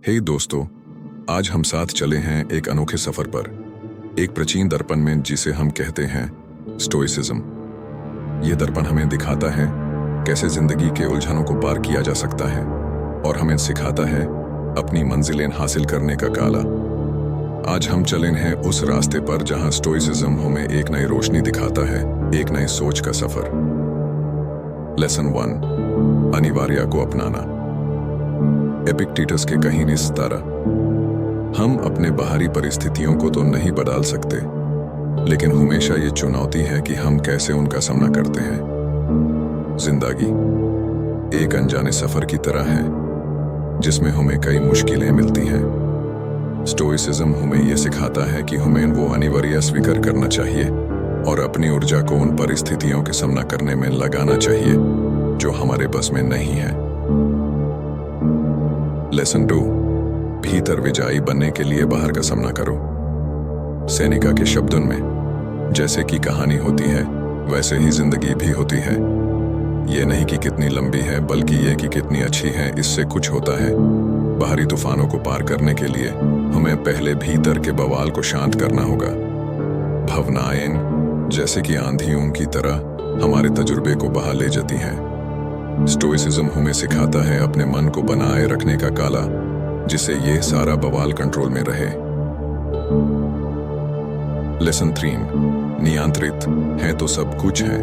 हे दोस्तों, आज हम साथ चले हैं एक अनोखे सफर पर, एक प्राचीन दर्पण में जिसे हम कहते हैं स्टोइसिज्म। ये दर्पण हमें दिखाता है कैसे जिंदगी के उलझनों को पार किया जा सकता है और हमें सिखाता है अपनी मंजिलें हासिल करने का काला। आज हम चले हैं उस रास्ते पर जहां स्टोइसिज्म हमें एक नई रोशनी दिखाता है, एक नई सोच का सफर। लेसन 1, अनिवार्य को अपनाना। एपिक्टेटस के कहीं इस तरह, हम अपने बाहरी परिस्थितियों को तो नहीं बदल सकते, लेकिन हमेशा ये चुनौती है कि हम कैसे उनका सामना करते हैं। जिंदगी एक अनजाने सफर की तरह है जिसमें हमें कई मुश्किलें मिलती हैं। स्टोइसिज्म हमें यह सिखाता है कि हमें वो अनिवार्य स्वीकार करना चाहिए और अपनी ऊर्जा को उन परिस्थितियों के सामना करने में लगाना चाहिए जो हमारे बस में नहीं है। लेसन 2, भीतर विजयी बनने के लिए बाहर का सामना करो। सेनिका के शब्दों में, जैसे कि कहानी होती है वैसे ही जिंदगी भी होती है। ये नहीं कि कितनी लंबी है, बल्कि ये कि कितनी अच्छी है, इससे कुछ होता है। बाहरी तूफानों को पार करने के लिए हमें पहले भीतर के बवाल को शांत करना होगा। भावनाएं जैसे कि आंधियों की तरह हमारे तजुर्बे को बहा ले जाती हैं। स्टोइसिज्म हमें सिखाता है अपने मन को बनाए रखने का काला, जिससे ये सारा बवाल कंट्रोल में रहे। लेसन 3, नियंत्रित है तो सब कुछ है।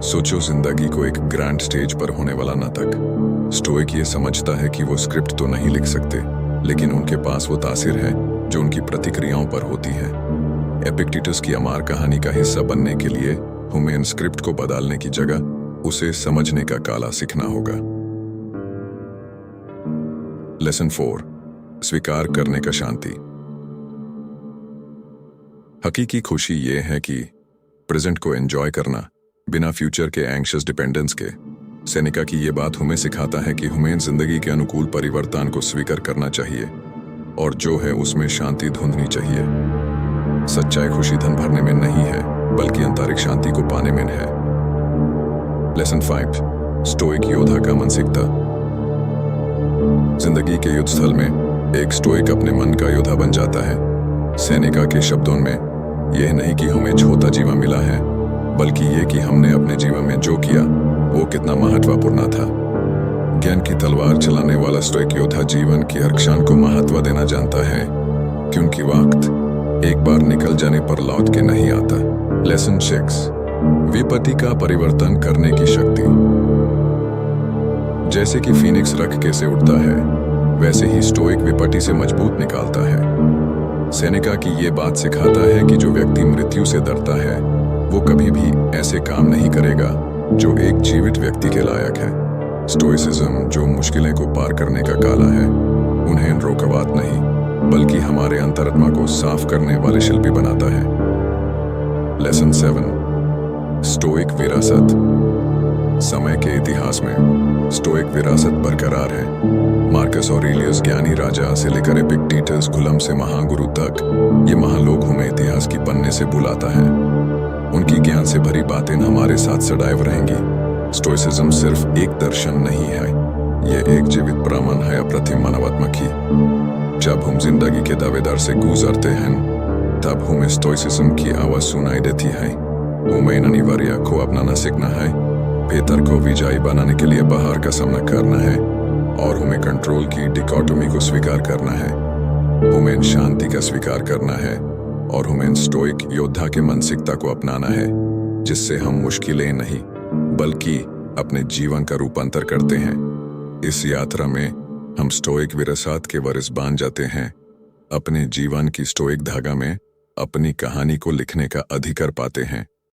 सोचो जिंदगी को एक ग्रैंड स्टेज पर होने वाला नाटक। स्टोइक ये समझता है कि वो स्क्रिप्ट तो नहीं लिख सकते, लेकिन उनके पास वो तासीर है जो उनकी प्रतिक्रियाओं पर होती है। एपिक्टेटस की अमर कहानी का हिस्सा बनने के लिए हमें इन स्क्रिप्ट को बदलने की जगह उसे समझने का काला सीखना होगा। लेसन 4, स्वीकार करने का शांति। हकीकी खुशी ये है कि प्रेजेंट को एंजॉय करना बिना फ्यूचर के एंग्शियस डिपेंडेंस के। सेनिका की ये बात हमें सिखाता है कि हमें जिंदगी के अनुकूल परिवर्तन को स्वीकार करना चाहिए और जो है उसमें शांति ढूंढनी चाहिए। सच्चाई खुशी धन भरने में नहीं है, बल्कि आंतरिक शांति को पाने में है। लेसन 5, स्टोइक योद्धा का मानसिकता। जिंदगी के युद्ध स्थल में एक स्टोइक अपने मन का योद्धा बन जाता है। सेनिका के शब्दों में, यह नहीं कि हमें छोटा जीवन मिला है, बल्कि यह कि हमने अपने जीवन में जो किया वो कितना महत्वपूर्ण था। ज्ञान की तलवार चलाने वाला स्टोइक योद्धा जीवन की हर क्षण को महत्व देना जानता है, क्योंकि वक्त एक बार निकल जाने पर लौट के नहीं आता। लेसन 6, विपत्ति का परिवर्तन करने की शक्ति। जैसे कि फीनिक्स रख कैसे उड़ता है, वैसे ही स्टोइक विपत्ति से मजबूत निकालता है। सेनेका की ये बात सिखाता है कि जो व्यक्ति मृत्यु से डरता है वो कभी भी ऐसे काम नहीं करेगा जो एक जीवित व्यक्ति के लायक है। स्टोइसिज्म जो मुश्किलें को पार करने का काला है, उन्हें रुकावट नहीं बल्कि हमारे अंतरात्मा को साफ करने वाले शिल्पी बनाता है। लेसन 7, स्टोइक विरासत। समय के इतिहास में स्टोइक विरासत बरकरार है। मार्कस ऑरेलियस ज्ञानी राजा से लेकर एपिक्टेटस गुलाम से महागुरु तक, ये महालोक हमें इतिहास की पन्ने से बुलाता है। उनकी ज्ञान से भरी बातें हमारे साथ सदैव रहेंगी। स्टोइसिज्म सिर्फ एक दर्शन नहीं है, यह एक जीवित प्रमाण है अप्रतिम मानवात्मा की। जब हम जिंदगी के दावेदार से गुजरते हैं, तब हमें स्टोइसिज्म की आवाज सुनाई देती है। हमें अनिवार्य को अपनाना सीखना है, भीतर को विजयी बनाने के लिए बाहर का सामना करना है और हमें कंट्रोल की डिकोटोमी को स्वीकार करना है। हमें शांति का स्वीकार करना है और हमें स्टोइक योद्धा के मानसिकता को अपनाना है, जिससे हम मुश्किलें नहीं बल्कि अपने जीवन का रूपांतर करते हैं। इस यात्रा में हम स्टोइक विरासत के वारिस बन जाते हैं। अपने जीवन की स्टोइक धागा में अपनी कहानी को लिखने का अधिकार पाते हैं।